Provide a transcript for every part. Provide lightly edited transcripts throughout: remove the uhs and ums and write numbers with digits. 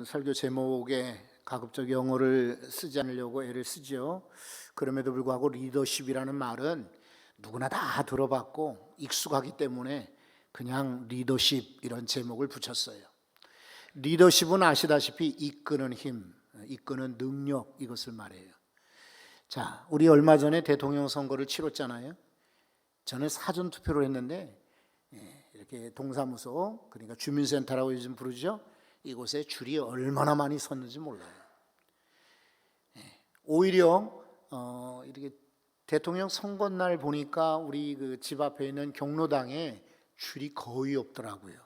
설교 제목에 가급적 영어를 쓰지 않으려고 애를 쓰죠. 그럼에도 불구하고 리더십이라는 말은 누구나 다 들어봤고 익숙하기 때문에 그냥 리더십 이런 제목을 붙였어요. 리더십은 아시다시피 이끄는 힘, 이끄는 능력 이것을 말해요. 자, 우리 얼마 전에 대통령 선거를 치렀잖아요. 저는 사전 투표를 했는데 이렇게 동사무소, 그러니까 주민센터라고 요즘 부르죠. 이곳에 줄이 얼마나 많이 섰는지 몰라요. 오히려 이렇게 대통령 선거 날 보니까 우리 그 집 앞에 있는 경로당에 줄이 거의 없더라고요.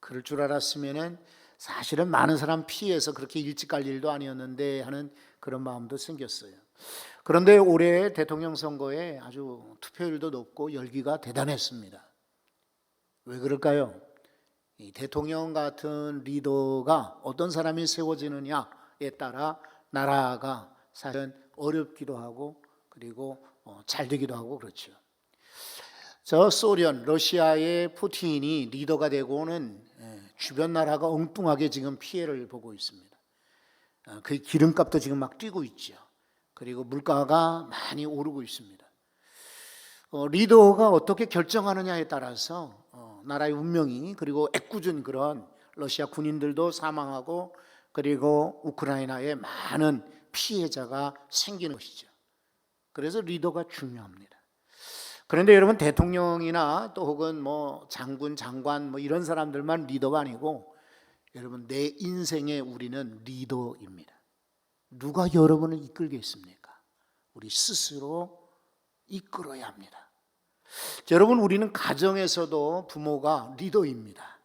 그럴 줄 알았으면은 사실은 많은 사람 피해서 그렇게 일찍 갈 일도 아니었는데 하는 그런 마음도 생겼어요. 그런데 올해 대통령 선거에 아주 투표율도 높고 열기가 대단했습니다. 왜 그럴까요? 이 대통령 같은 리더가 어떤 사람이 세워지느냐에 따라 나라가 사실은 어렵기도 하고 그리고 잘 되기도 하고 그렇죠. 저 소련, 러시아의 푸틴이 리더가 되고는 주변 나라가 엉뚱하게 지금 피해를 보고 있습니다. 그 기름값도 지금 막 뛰고 있죠. 그리고 물가가 많이 오르고 있습니다. 리더가 어떻게 결정하느냐에 따라서 나라의 운명이, 그리고 애꿎은 그런 러시아 군인들도 사망하고 그리고 우크라이나에 많은 피해자가 생기는 것이죠. 그래서 리더가 중요합니다. 그런데 여러분, 대통령이나 또 혹은 뭐 장군, 장관 뭐 이런 사람들만 리더가 아니고 여러분, 내 인생의 우리는 리더입니다. 누가 여러분을 이끌겠습니까? 우리 스스로 이끌어야 합니다. 여러분, 우리는 가정에서도 부모가 리더입니다.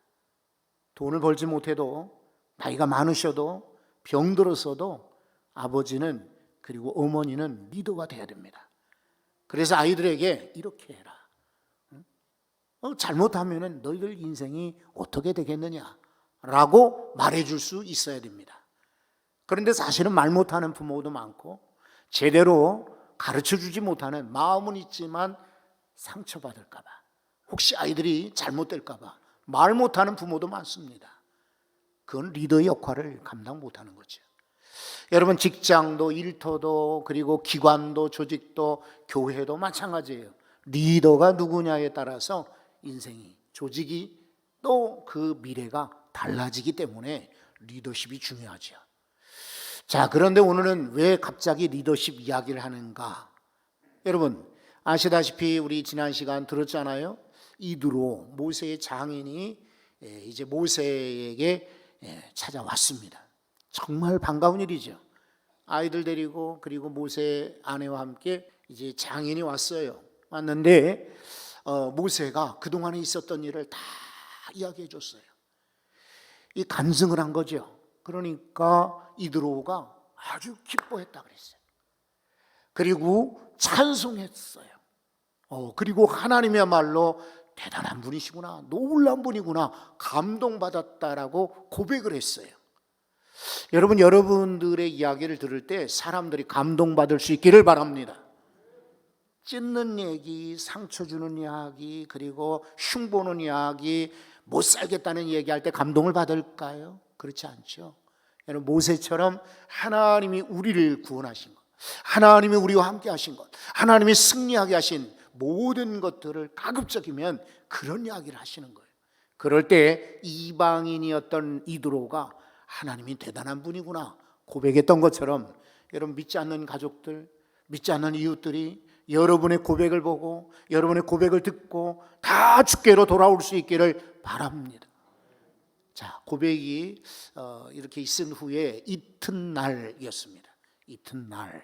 돈을 벌지 못해도, 나이가 많으셔도, 병들었어도 아버지는, 그리고 어머니는 리더가 돼야 됩니다. 그래서 아이들에게 이렇게 해라. 잘못하면 너희들 인생이 어떻게 되겠느냐 라고 말해줄 수 있어야 됩니다. 그런데 사실은 말 못하는 부모도 많고 제대로 가르쳐주지 못하는, 마음은 있지만 상처받을까 봐, 혹시 아이들이 잘못될까 봐 말 못하는 부모도 많습니다. 그건 리더의 역할을 감당 못하는 거죠. 여러분, 직장도 일터도 그리고 기관도 조직도 교회도 마찬가지예요. 리더가 누구냐에 따라서 인생이, 조직이 또 그 미래가 달라지기 때문에 리더십이 중요하죠. 자, 그런데 오늘은 왜 갑자기 리더십 이야기를 하는가? 여러분, 아시다시피 우리 지난 시간 들었잖아요. 이드로, 모세의 장인이 이제 모세에게 찾아왔습니다. 정말 반가운 일이죠. 아이들 데리고 그리고 모세 아내와 함께 이제 장인이 왔어요. 왔는데 모세가 그동안에 있었던 일을 다 이야기해 줬어요. 이 간증을 한 거죠. 그러니까 이드로가 아주 기뻐했다 그랬어요. 그리고 찬송했어요. 그리고 하나님이야말로 대단한 분이시구나, 놀라운 분이구나, 감동받았다라고 고백을 했어요. 여러분, 여러분들의 이야기를 들을 때 사람들이 감동받을 수 있기를 바랍니다. 찢는 얘기, 상처 주는 이야기, 그리고 흉보는 이야기, 못 살겠다는 얘기할 때 감동을 받을까요? 그렇지 않죠. 여러분, 모세처럼 하나님이 우리를 구원하신 것, 하나님이 우리와 함께 하신 것, 하나님이 승리하게 하신 모든 것들을 가급적이면 그런 이야기를 하시는 거예요. 그럴 때 이방인이었던 이드로가 하나님이 대단한 분이구나 고백했던 것처럼, 여러분, 믿지 않는 가족들, 믿지 않는 이웃들이 여러분의 고백을 보고 여러분의 고백을 듣고 다 주께로 돌아올 수 있기를 바랍니다. 자, 고백이 이렇게 있은 후에 이튿날이었습니다. 이튿날.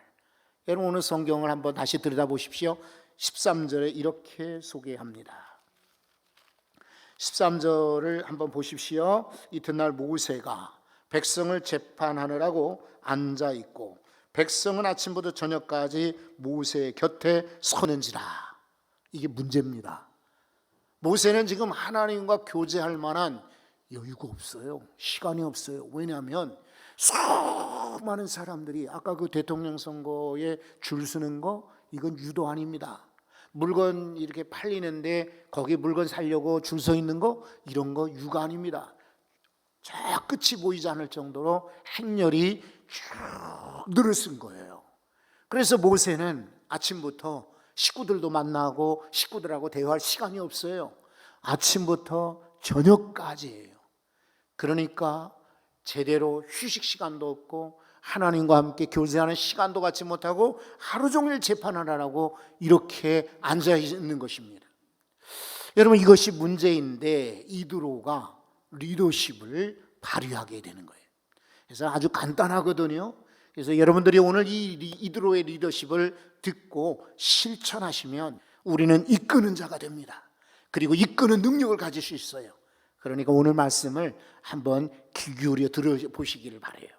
여러분, 오늘 성경을 한번 다시 들여다보십시오. 13절에 이렇게 소개합니다. 13절을 한번 보십시오. 이튿날 모세가 백성을 재판하느라고 앉아있고 백성은 아침부터 저녁까지 모세 곁에 서는지라. 이게 문제입니다. 모세는 지금 하나님과 교제할 만한 여유가 없어요. 시간이 없어요. 왜냐하면 수많은 사람들이, 아까 그 대통령 선거에 줄 서는 거, 이건 유도 아닙니다. 물건 이렇게 팔리는데 거기 물건 사려고 줄 서 있는 거, 이런 거 유가 아닙니다. 저 끝이 보이지 않을 정도로 행렬이 쭉 늘어선 거예요. 그래서 모세는 아침부터 식구들도 만나고 식구들하고 대화할 시간이 없어요. 아침부터 저녁까지예요. 그러니까 제대로 휴식 시간도 없고 하나님과 함께 교제하는 시간도 갖지 못하고 하루 종일 재판하라고 이렇게 앉아 있는 것입니다. 여러분, 이것이 문제인데 이드로가 리더십을 발휘하게 되는 거예요. 그래서 아주 간단하거든요. 그래서 여러분들이 오늘 이 이드로의 리더십을 듣고 실천하시면 우리는 이끄는 자가 됩니다. 그리고 이끄는 능력을 가질 수 있어요. 그러니까 오늘 말씀을 한번 귀 기울여 들어보시기를 바라요.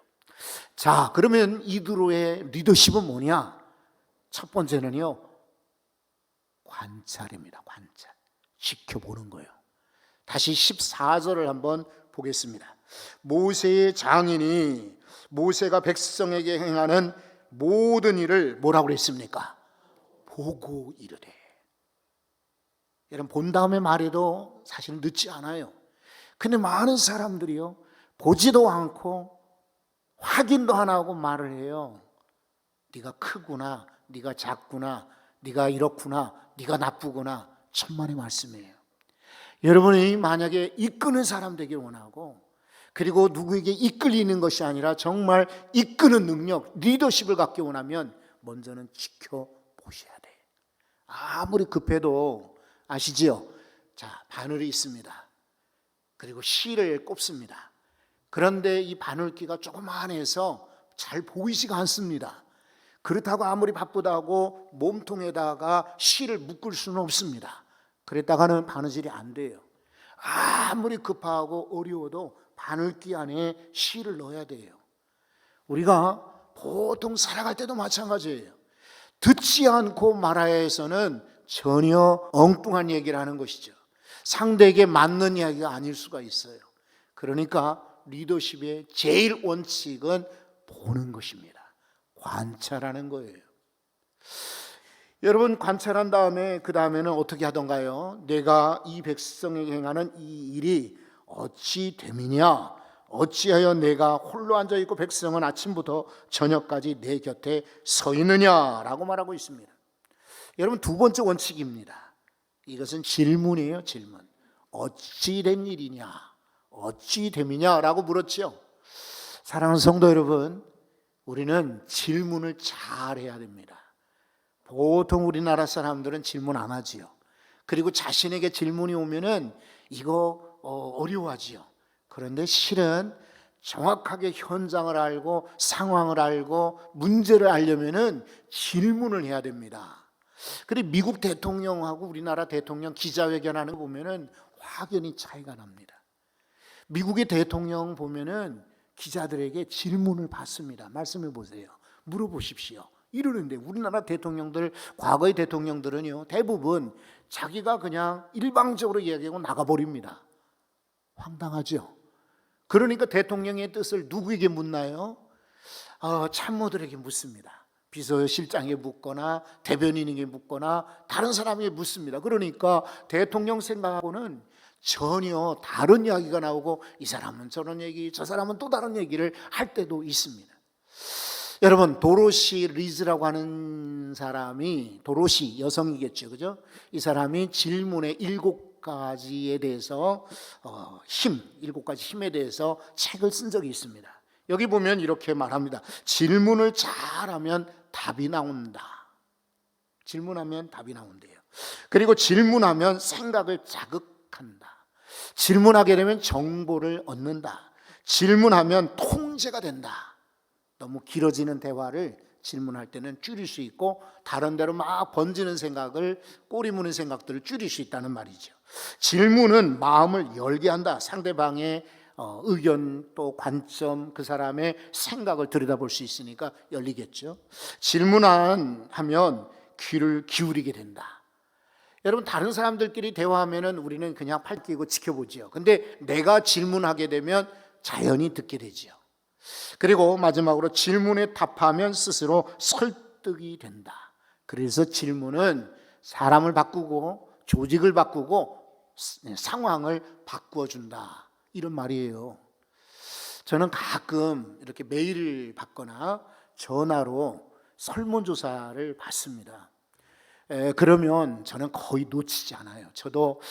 자, 그러면 이드로의 리더십은 뭐냐? 첫 번째는요, 관찰입니다. 관찰. 지켜보는 거예요. 다시 14절을 한번 보겠습니다. 모세의 장인이 모세가 백성에게 행하는 모든 일을 뭐라고 그랬습니까? 보고 이르되. 여러분, 본 다음에 말해도 사실 늦지 않아요. 근데 많은 사람들이요, 보지도 않고 확인도 안 하고 말을 해요. 네가 크구나, 네가 작구나, 네가 이렇구나, 네가 나쁘구나. 천만의 말씀이에요. 여러분이 만약에 이끄는 사람 되길 원하고, 그리고 누구에게 이끌리는 것이 아니라 정말 이끄는 능력, 리더십을 갖기 원하면 먼저는 지켜보셔야 돼. 아무리 급해도 아시지요? 자, 바늘이 있습니다. 그리고 실을 꼽습니다. 그런데 이 바늘귀가 조그만해서 잘 보이지가 않습니다. 그렇다고 아무리 바쁘다고 몸통에다가 실을 묶을 수는 없습니다. 그랬다가는 바느질이 안 돼요. 아무리 급하고 어려워도 바늘귀 안에 실을 넣어야 돼요. 우리가 보통 살아갈 때도 마찬가지예요. 듣지 않고 말아야 해서는 전혀 엉뚱한 얘기를 하는 것이죠. 상대에게 맞는 이야기가 아닐 수가 있어요. 그러니까 리더십의 제일 원칙은 보는 것입니다. 관찰하는 거예요. 여러분, 관찰한 다음에 그 다음에는 어떻게 하던가요? 내가 이 백성에게 행하는 이 일이 어찌 됨이냐? 어찌하여 내가 홀로 앉아있고 백성은 아침부터 저녁까지 내 곁에 서 있느냐라고 말하고 있습니다. 여러분, 두 번째 원칙입니다. 이것은 질문이에요. 질문. 어찌 된 일이냐? 어찌 됨이냐라고 물었죠. 사랑하는 성도 여러분, 우리는 질문을 잘 해야 됩니다. 보통 우리나라 사람들은 질문 안 하지요. 그리고 자신에게 질문이 오면은 이거 어려워하지요. 그런데 실은 정확하게 현장을 알고 상황을 알고 문제를 알려면은 질문을 해야 됩니다. 그리고 미국 대통령하고 우리나라 대통령 기자회견하는 거 보면은 확연히 차이가 납니다. 미국의 대통령 보면은 기자들에게 질문을 받습니다. 말씀해 보세요. 물어보십시오. 이러는데 우리나라 대통령들, 과거의 대통령들은요, 대부분 자기가 그냥 일방적으로 이야기하고 나가버립니다. 황당하죠? 그러니까 대통령의 뜻을 누구에게 묻나요? 참모들에게 묻습니다. 비서실장에게 묻거나 대변인에게 묻거나 다른 사람에게 묻습니다. 그러니까 대통령 생각하고는 전혀 다른 이야기가 나오고 이 사람은 저런 얘기, 저 사람은 또 다른 얘기를 할 때도 있습니다. 여러분, 도로시 리즈라고 하는 사람이, 도로시 여성이겠죠, 그죠? 이 사람이 질문의 7가지에 대해서 7가지 힘에 대해서 책을 쓴 적이 있습니다. 여기 보면 이렇게 말합니다. 질문을 잘하면 답이 나온다. 질문하면 답이 나온대요. 그리고 질문하면 생각을 자극한다. 질문하게 되면 정보를 얻는다. 질문하면 통제가 된다. 너무 길어지는 대화를 질문할 때는 줄일 수 있고 다른 데로 막 번지는 생각을, 꼬리 무는 생각들을 줄일 수 있다는 말이죠. 질문은 마음을 열게 한다. 상대방의 의견 또 관점, 그 사람의 생각을 들여다볼 수 있으니까 열리겠죠. 질문하면 귀를 기울이게 된다. 여러분, 다른 사람들끼리 대화하면은 우리는 그냥 팔 끼고 지켜보지요. 근데 내가 질문하게 되면 자연히 듣게 되지요. 그리고 마지막으로 질문에 답하면 스스로 설득이 된다. 그래서 질문은 사람을 바꾸고 조직을 바꾸고 상황을 바꾸어 준다. 이런 말이에요. 저는 가끔 이렇게 메일을 받거나 전화로 설문조사를 받습니다. 그러면 저는 거의 놓치지 않아요. 저도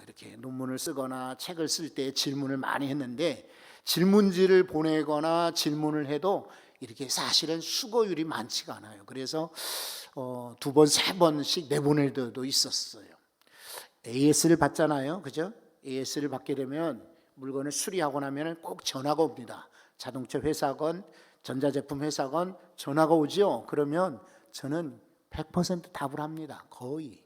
이렇게 논문을 쓰거나 책을 쓸 때 질문을 많이 했는데, 질문지를 보내거나 질문을 해도 이렇게 사실은 수거율이 많지가 않아요. 그래서 2번, 3번씩 내보낼 때도 있었어요. AS를 받잖아요, 그죠? AS를 받게 되면 물건을 수리하고 나면 꼭 전화가 옵니다. 자동차 회사건 전자제품 회사건 전화가 오죠. 그러면 저는 100% 답을 합니다. 거의.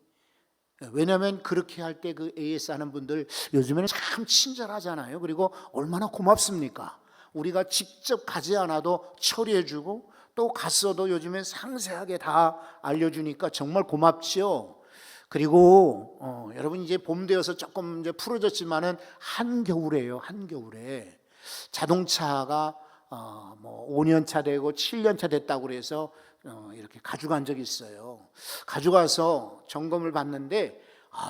왜냐하면 그렇게 할 때 그 AS 하는 분들 요즘에는 참 친절하잖아요. 그리고 얼마나 고맙습니까? 우리가 직접 가지 않아도 처리해주고, 또 갔어도 요즘엔 상세하게 다 알려주니까 정말 고맙죠. 그리고 여러분, 이제 봄 되어서 조금 이제 풀어졌지만은 한겨울에요. 한겨울에 자동차가 뭐 5년 차 되고 7년 차 됐다고 그래서 이렇게 가져간 적이 있어요. 가져가서 점검을 받는데,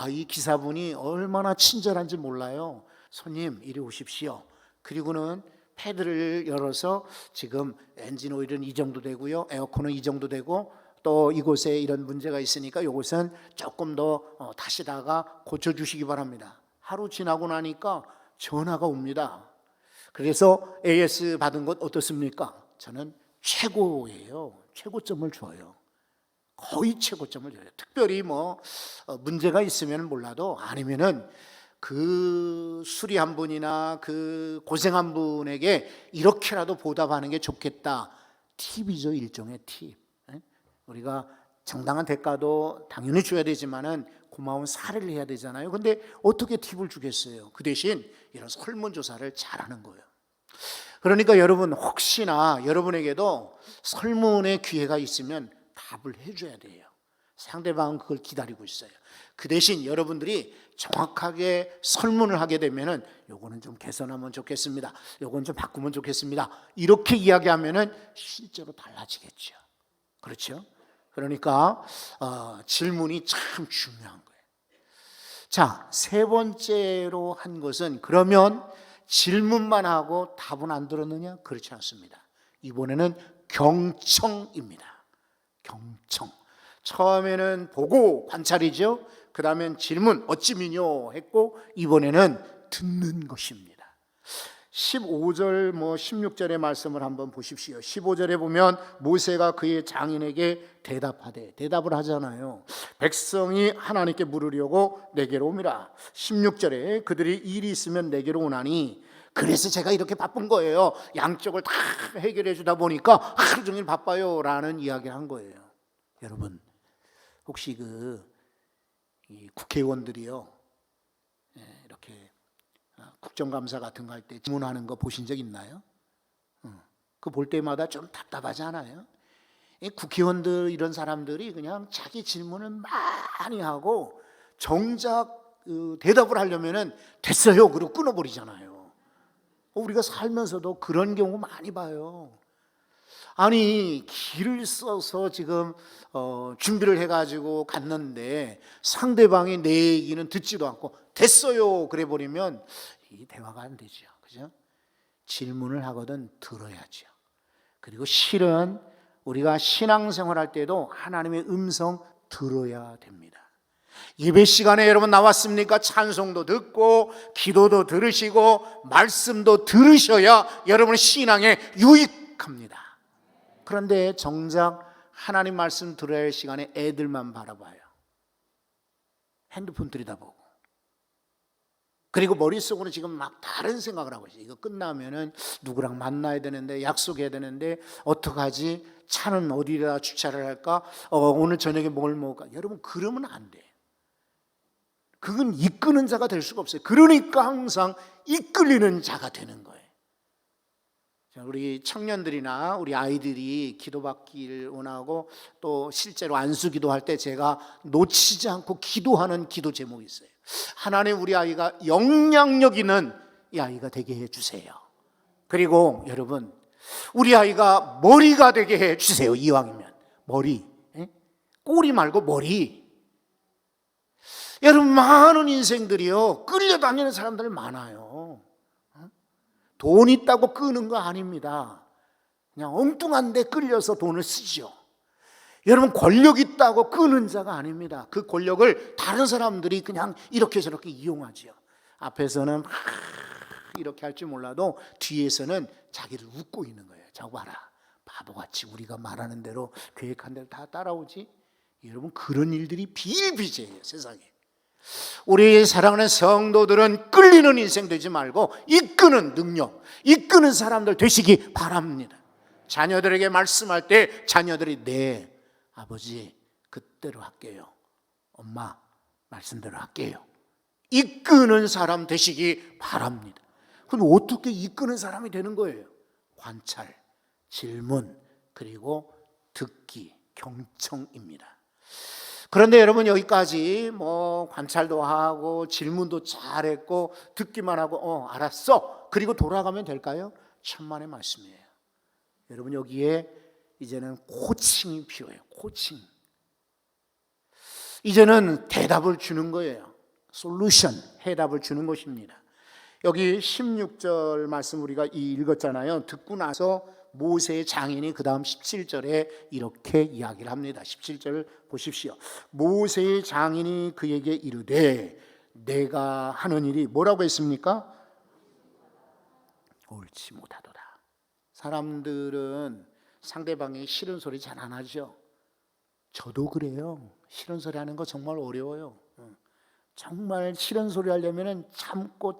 이 기사분이 얼마나 친절한지 몰라요. 손님, 이리 오십시오. 그리고는 패드를 열어서 지금 엔진 오일은 이 정도 되고요, 에어컨은 이 정도 되고, 또 이곳에 이런 문제가 있으니까 이것은 조금 더 다시다가 고쳐주시기 바랍니다. 하루 지나고 나니까 전화가 옵니다. 그래서 AS 받은 것 어떻습니까? 저는 최고예요. 최고점을 줘요. 거의 최고점을 줘요. 특별히 뭐 문제가 있으면 몰라도, 아니면은 그 수리한 분이나 그 고생한 분에게 이렇게라도 보답하는 게 좋겠다. 팁이죠, 일종의 팁. 우리가 정당한 대가도 당연히 줘야 되지만은 고마운 사례를 해야 되잖아요. 근데 어떻게 팁을 주겠어요? 그 대신 이런 설문조사를 잘하는 거예요. 그러니까 여러분, 혹시나 여러분에게도 설문의 기회가 있으면 답을 해줘야 돼요. 상대방은 그걸 기다리고 있어요. 그 대신 여러분들이 정확하게 설문을 하게 되면은 요거는 좀 개선하면 좋겠습니다, 요건 좀 바꾸면 좋겠습니다, 이렇게 이야기하면은 실제로 달라지겠죠. 그렇죠? 그러니까 질문이 참 중요한 거예요. 자, 세 번째로 한 것은, 그러면 질문만 하고 답은 안 들었느냐? 그렇지 않습니다. 이번에는 경청입니다. 경청. 처음에는 보고 관찰이죠. 그 다음엔 질문, 어찌미뇨 했고, 이번에는 듣는 것입니다. 15절 16절의 말씀을 한번 보십시오. 15절에 보면 모세가 그의 장인에게 대답을 하잖아요. 백성이 하나님께 물으려고 내게로 오미라. 16절에 그들이 일이 있으면 내게로 오나니, 그래서 제가 이렇게 바쁜 거예요. 양쪽을 다 해결해 주다 보니까 하루 종일 바빠요 라는 이야기를 한 거예요. 여러분, 혹시 이 국회의원들이요, 이렇게 국정감사 같은 거 할 때 질문하는 거 보신 적 있나요? 그 볼 때마다 좀 답답하지 않아요? 국회의원들 이런 사람들이 그냥 자기 질문을 많이 하고 정작 대답을 하려면은 됐어요 그리고 끊어버리잖아요. 우리가 살면서도 그런 경우 많이 봐요. 아니, 길을 써서 지금 준비를 해가지고 갔는데 상대방이 내 얘기는 듣지도 않고 됐어요 그래 버리면 이 대화가 안 되죠. 그죠? 질문을 하거든 들어야죠. 그리고 실은 우리가 신앙생활 할 때도 하나님의 음성 들어야 됩니다. 예배 시간에 여러분 나왔습니까? 찬송도 듣고 기도도 들으시고 말씀도 들으셔야 여러분의 신앙에 유익합니다. 그런데 정작 하나님 말씀 들어야 할 시간에 애들만 바라봐요. 핸드폰 들여다보고, 그리고 머릿속으로 지금 막 다른 생각을 하고 있어요. 이거 끝나면은 누구랑 만나야 되는데, 약속해야 되는데 어떡하지? 차는 어디다 주차를 할까? 오늘 저녁에 뭘 먹을까? 여러분, 그러면 안 돼요. 그건 이끄는 자가 될 수가 없어요. 그러니까 항상 이끌리는 자가 되는 거예요. 우리 청년들이나 우리 아이들이 기도받기를 원하고 또 실제로 안수기도할 때 제가 놓치지 않고 기도하는 기도 제목이 있어요. 하나님, 우리 아이가 영향력 있는 이 아이가 되게 해주세요. 그리고 여러분, 우리 아이가 머리가 되게 해주세요. 이왕이면 머리, 꼬리 말고 머리. 여러분, 많은 인생들이요 끌려다니는 사람들 많아요. 돈 있다고 끄는 거 아닙니다. 그냥 엉뚱한 데 끌려서 돈을 쓰죠. 여러분, 권력 있다고 끄는 자가 아닙니다. 그 권력을 다른 사람들이 그냥 이렇게 저렇게 이용하죠. 앞에서는 막 이렇게 할 줄 몰라도 뒤에서는 자기를 웃고 있는 거예요. 저거 봐라, 바보같이 우리가 말하는 대로 계획한 대로 다 따라오지. 여러분, 그런 일들이 비일비재해요, 세상에. 우리 사랑하는 성도들은 끌리는 인생 되지 말고 이끄는 능력, 이끄는 사람들 되시기 바랍니다. 자녀들에게 말씀할 때 자녀들이 네 아버지 그대로 할게요, 엄마 말씀대로 할게요, 이끄는 사람 되시기 바랍니다. 그럼 어떻게 이끄는 사람이 되는 거예요? 관찰, 질문, 그리고 듣기, 경청입니다. 그런데 여러분, 여기까지 관찰도 하고 질문도 잘했고 듣기만 하고 알았어 그리고 돌아가면 될까요? 천만의 말씀이에요. 여러분, 여기에 이제는 코칭이 필요해요. 코칭. 이제는 대답을 주는 거예요. 솔루션, 해답을 주는 것입니다. 여기 16절 말씀 우리가 읽었잖아요. 듣고 나서 모세의 장인이 그 다음 17절에 이렇게 이야기를 합니다. 17절 보십시오. 모세의 장인이 그에게 이르되 내가 하는 일이 뭐라고 했습니까? 옳지 못하도다. 사람들은 상대방이 싫은 소리 잘 안 하죠. 저도 그래요. 싫은 소리 하는 거 정말 어려워요. 정말 싫은 소리 하려면 참고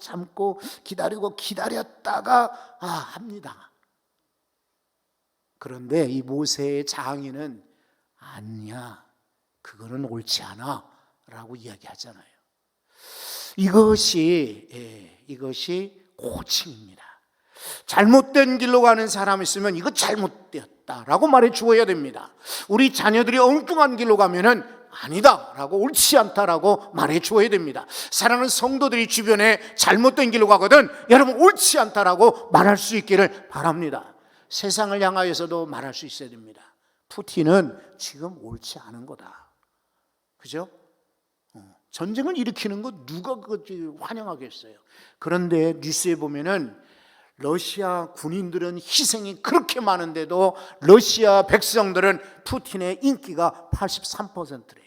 기다렸다가 합니다. 그런데 이 모세의 장인은 아니야, 그거는 옳지 않아 라고 이야기하잖아요. 이것이 코칭입니다. 잘못된 길로 가는 사람이 있으면 이거 잘못되었다라고 말해 주어야 됩니다. 우리 자녀들이 엉뚱한 길로 가면은 아니다라고, 옳지 않다라고 말해 주어야 됩니다. 사랑하는 성도들이 주변에 잘못된 길로 가거든 여러분 옳지 않다라고 말할 수 있기를 바랍니다. 세상을 향하여서도 말할 수 있어야 됩니다. 푸틴은 지금 옳지 않은 거다, 그죠? 전쟁을 일으키는 거 누가 환영하겠어요? 그런데 뉴스에 보면은 러시아 군인들은 희생이 그렇게 많은데도 러시아 백성들은 푸틴의 인기가 83%래요.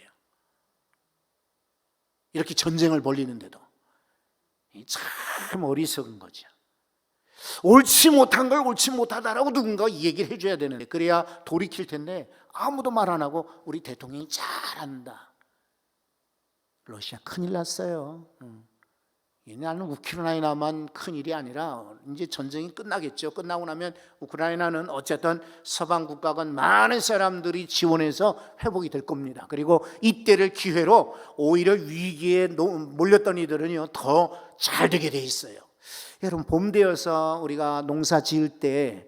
이렇게 전쟁을 벌이는데도. 참 어리석은 거죠. 옳지 못한 걸 옳지 못하다라고 누군가 얘기를 해줘야 되는데, 그래야 돌이킬 텐데 아무도 말 안 하고 우리 대통령이 잘한다. 러시아 큰일 났어요. 나는 우크라이나만 큰일이 아니라 이제 전쟁이 끝나겠죠. 끝나고 나면 우크라이나는 어쨌든 서방 국가간 많은 사람들이 지원해서 회복이 될 겁니다. 그리고 이때를 기회로 오히려 위기에 몰렸던 이들은요 더 잘 되게 돼 있어요. 여러분, 봄 되어서 우리가 농사 지을 때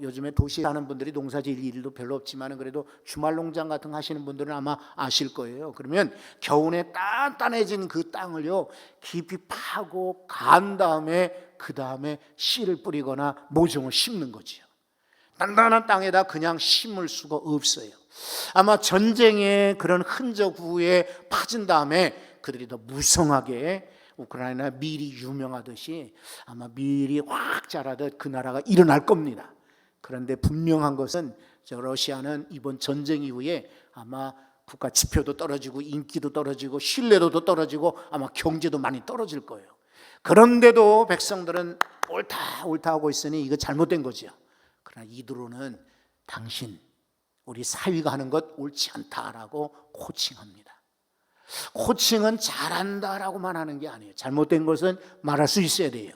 요즘에 도시에 사는 분들이 농사 지을 일도 별로 없지만 그래도 주말 농장 같은 거 하시는 분들은 아마 아실 거예요. 그러면 겨우내 단단해진 그 땅을요 깊이 파고 간 다음에 그 다음에 씨를 뿌리거나 모종을 심는 거지요. 단단한 땅에다 그냥 심을 수가 없어요. 아마 전쟁의 그런 흔적 후에 파진 다음에 그들이 더 무성하게, 우크라이나 밀이 유명하듯이 아마 밀이 확 자라듯 그 나라가 일어날 겁니다. 그런데 분명한 것은 러시아는 이번 전쟁 이후에 아마 국가 지표도 떨어지고 인기도 떨어지고 신뢰도도 떨어지고 아마 경제도 많이 떨어질 거예요. 그런데도 백성들은 옳다 하고 있으니 이거 잘못된 거죠. 그러나 이들로는 당신, 우리 사위가 하는 것 옳지 않다라고 코칭합니다. 코칭은 잘한다라고만 하는 게 아니에요. 잘못된 것은 말할 수 있어야 돼요.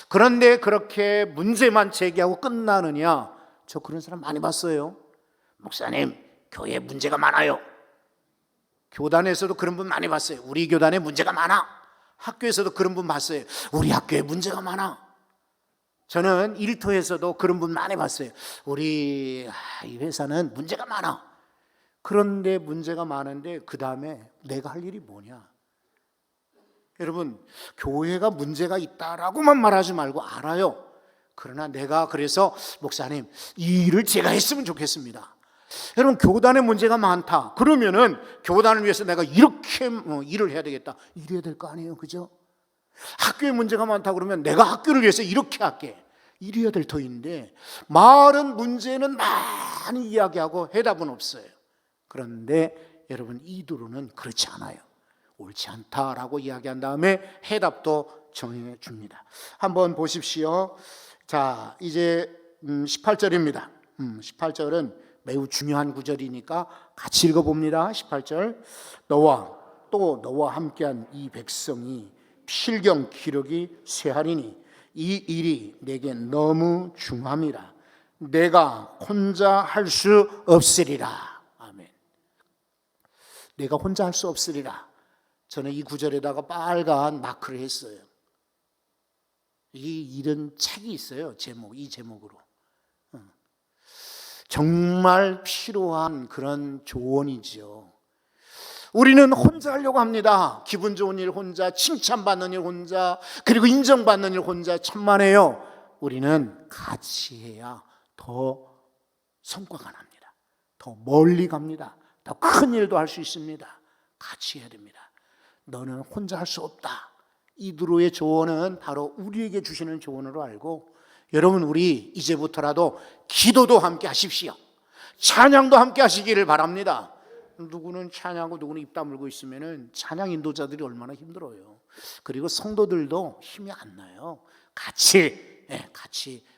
그런데 그렇게 문제만 제기하고 끝나느냐? 저 그런 사람 많이 봤어요. 목사님, 교회에 문제가 많아요. 교단에서도 그런 분 많이 봤어요. 우리 교단에 문제가 많아. 학교에서도 그런 분 봤어요. 우리 학교에 문제가 많아. 저는 일터에서도 그런 분 많이 봤어요. 우리 이 회사는 문제가 많아. 그런데 문제가 많은데 그 다음에 내가 할 일이 뭐냐? 여러분, 교회가 문제가 있다라고만 말하지 말고 알아요. 그러나 내가 그래서 목사님 이 일을 제가 했으면 좋겠습니다. 여러분, 교단에 문제가 많다 그러면은 교단을 위해서 내가 이렇게 일을 해야 되겠다, 이래야 될 거 아니에요, 그죠? 학교에 문제가 많다 그러면 내가 학교를 위해서 이렇게 할게, 이래야 될 터인데 말은 문제는 많이 이야기하고 해답은 없어요. 그런데 여러분, 이두로는 그렇지 않아요. 옳지 않다라고 이야기한 다음에 해답도 정해 줍니다. 한번 보십시오. 자, 이제 18절입니다. 18절은 매우 중요한 구절이니까 같이 읽어봅니다. 18절. 너와 함께한 이 백성이 필경 기력이 쇠하리니 이 일이 내게 너무 중함이라. 내가 혼자 할 수 없으리라. 아멘. 내가 혼자 할 수 없으리라. 저는 이 구절에다가 빨간 마크를 했어요. 이런 책이 있어요. 이 제목으로. 정말 필요한 그런 조언이죠. 우리는 혼자 하려고 합니다. 기분 좋은 일 혼자, 칭찬받는 일 혼자, 그리고 인정받는 일 혼자. 천만에요. 우리는 같이 해야 더 성과가 납니다. 더 멀리 갑니다. 더 큰 일도 할 수 있습니다. 같이 해야 됩니다. 너는 혼자 할 수 없다. 이두로의 조언은 바로 우리에게 주시는 조언으로 알고, 여러분, 우리 이제부터라도 기도도 함께 하십시오. 찬양도 함께 하시기를 바랍니다. 누구는 찬양하고 누구는 입 다물고 있으면 찬양 인도자들이 얼마나 힘들어요. 그리고 성도들도 힘이 안 나요. 같이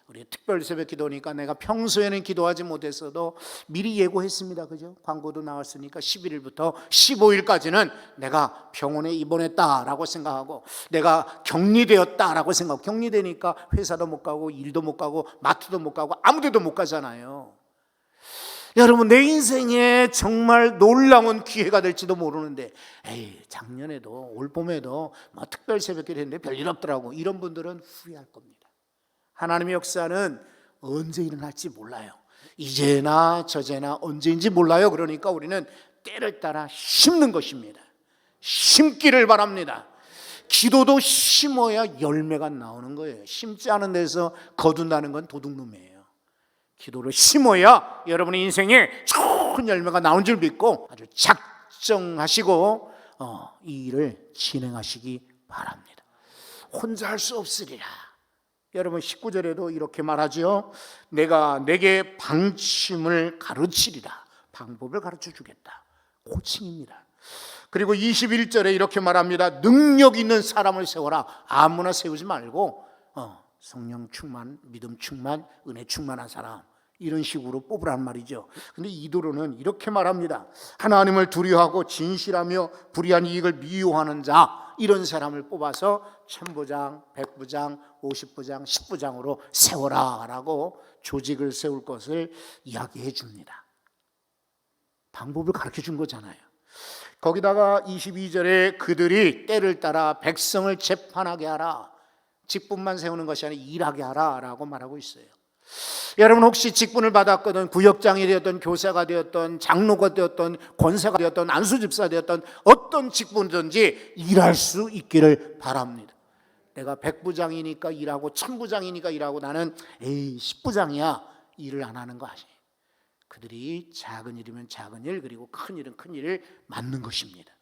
우리 특별 새벽 기도니까 내가 평소에는 기도하지 못했어도 미리 예고했습니다. 그죠? 광고도 나왔으니까 11일부터 15일까지는 내가 병원에 입원했다라고 생각하고, 내가 격리되었다라고 생각하고, 격리되니까 회사도 못 가고 일도 못 가고 마트도 못 가고 아무 데도 못 가잖아요. 여러분, 내 인생에 정말 놀라운 기회가 될지도 모르는데, 작년에도 올 봄에도 특별 새벽기도 했는데 별일 없더라고, 이런 분들은 후회할 겁니다. 하나님의 역사는 언제 일어날지 몰라요. 이제나 저제나 언제인지 몰라요. 그러니까 우리는 때를 따라 심는 것입니다. 심기를 바랍니다. 기도도 심어야 열매가 나오는 거예요. 심지 않은 데서 거둔다는 건 도둑놈이에요. 기도를 심어야 여러분의 인생에 좋은 열매가 나온 줄 믿고 아주 작정하시고 이 일을 진행하시기 바랍니다. 혼자 할 수 없으리라. 여러분, 19절에도 이렇게 말하죠. 내가 내게 방침을 가르치리라. 방법을 가르쳐 주겠다. 코칭입니다. 그리고 21절에 이렇게 말합니다. 능력 있는 사람을 세워라. 아무나 세우지 말고 성령 충만, 믿음 충만, 은혜 충만한 사람, 이런 식으로 뽑으란 말이죠. 근데 이도로는 이렇게 말합니다. 하나님을 두려워하고 진실하며 불의한 이익을 미워하는 자, 이런 사람을 뽑아서 1000부장, 100부장, 50부장, 10부장으로 세워라 라고 조직을 세울 것을 이야기해 줍니다. 방법을 가르쳐 준 거잖아요. 거기다가 22절에 그들이 때를 따라 백성을 재판하게 하라. 직분만 세우는 것이 아니라 일하게 하라 라고 말하고 있어요. 여러분, 혹시 직분을 받았거든 구역장이 되었던, 교사가 되었던, 장로가 되었던, 권사가 되었던, 안수집사 되었던 어떤 직분이든지 일할 수 있기를 바랍니다. 내가 100부장이니까 일하고 1000부장이니까 일하고 나는 10부장이야 일을 안 하는 거 아니에요. 그들이 작은 일이면 작은 일, 그리고 큰 일은 큰 일을 맡는 것입니다.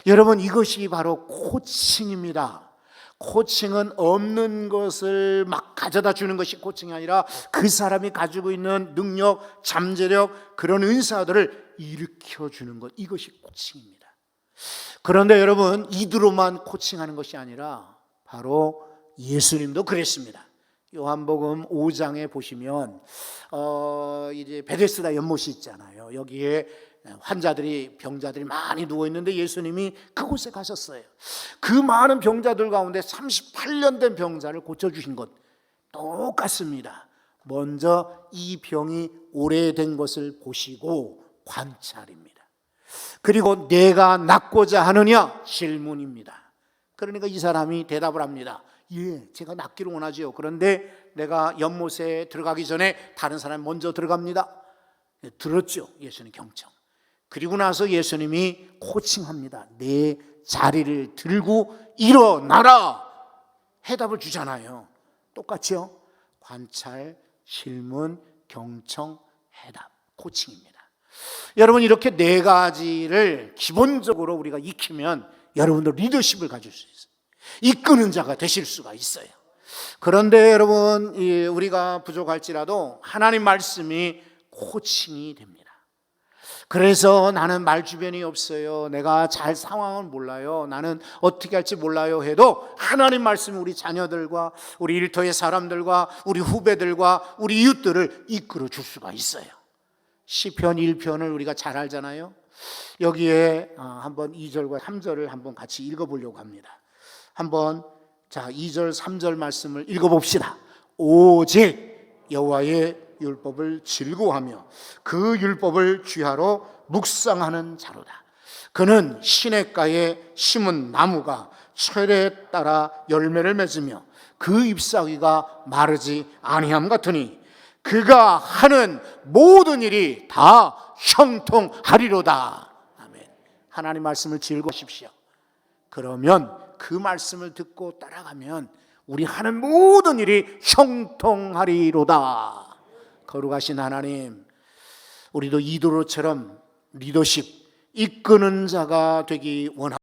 여러분, 이것이 바로 코칭입니다. 코칭은 없는 것을 막 가져다 주는 것이 코칭이 아니라 그 사람이 가지고 있는 능력, 잠재력, 그런 은사들을 일으켜 주는 것, 이것이 코칭입니다. 그런데 여러분, 이두로만 코칭하는 것이 아니라 바로 예수님도 그랬습니다. 요한복음 5장에 보시면 이제 베데스다 연못이 있잖아요. 여기에 환자들이, 병자들이 많이 누워 있는데 예수님이 그곳에 가셨어요. 그 많은 병자들 가운데 38년 된 병자를 고쳐주신 것 똑같습니다. 먼저 이 병이 오래된 것을 보시고 관찰입니다. 그리고 내가 낫고자 하느냐 질문입니다. 그러니까 이 사람이 대답을 합니다. 예, 제가 낫기를 원하지요. 그런데 내가 연못에 들어가기 전에 다른 사람이 먼저 들어갑니다. 들었죠, 예수님 경청. 그리고 나서 예수님이 코칭합니다. 내 자리를 들고 일어나라. 해답을 주잖아요. 똑같죠? 관찰, 질문, 경청, 해답, 코칭입니다. 여러분, 이렇게 네 가지를 기본적으로 우리가 익히면 여러분도 리더십을 가질 수 있어요. 이끄는 자가 되실 수가 있어요. 그런데 여러분, 우리가 부족할지라도 하나님 말씀이 코칭이 됩니다. 그래서 나는 말 주변이 없어요, 내가 잘 상황을 몰라요, 나는 어떻게 할지 몰라요 해도 하나님 말씀이 우리 자녀들과 우리 일터의 사람들과 우리 후배들과 우리 이웃들을 이끌어 줄 수가 있어요. 시편 1편을 우리가 잘 알잖아요. 여기에 한번 2절과 3절을 한번 같이 읽어보려고 합니다. 한번 2절 3절 말씀을 읽어봅시다. 오직 여호와의 율법을 즐거워하며 그 율법을 귀하로 묵상하는 자로다. 그는 시냇가에 심은 나무가 철에 따라 열매를 맺으며 그 잎사귀가 마르지 아니함 같으니 그가 하는 모든 일이 다 형통하리로다. 아멘. 하나님 말씀을 즐거우십시오. 그러면 그 말씀을 듣고 따라가면 우리 하는 모든 일이 형통하리로다. 거룩하신 하나님, 우리도 이도로처럼 리더십, 이끄는 자가 되기 원합니다.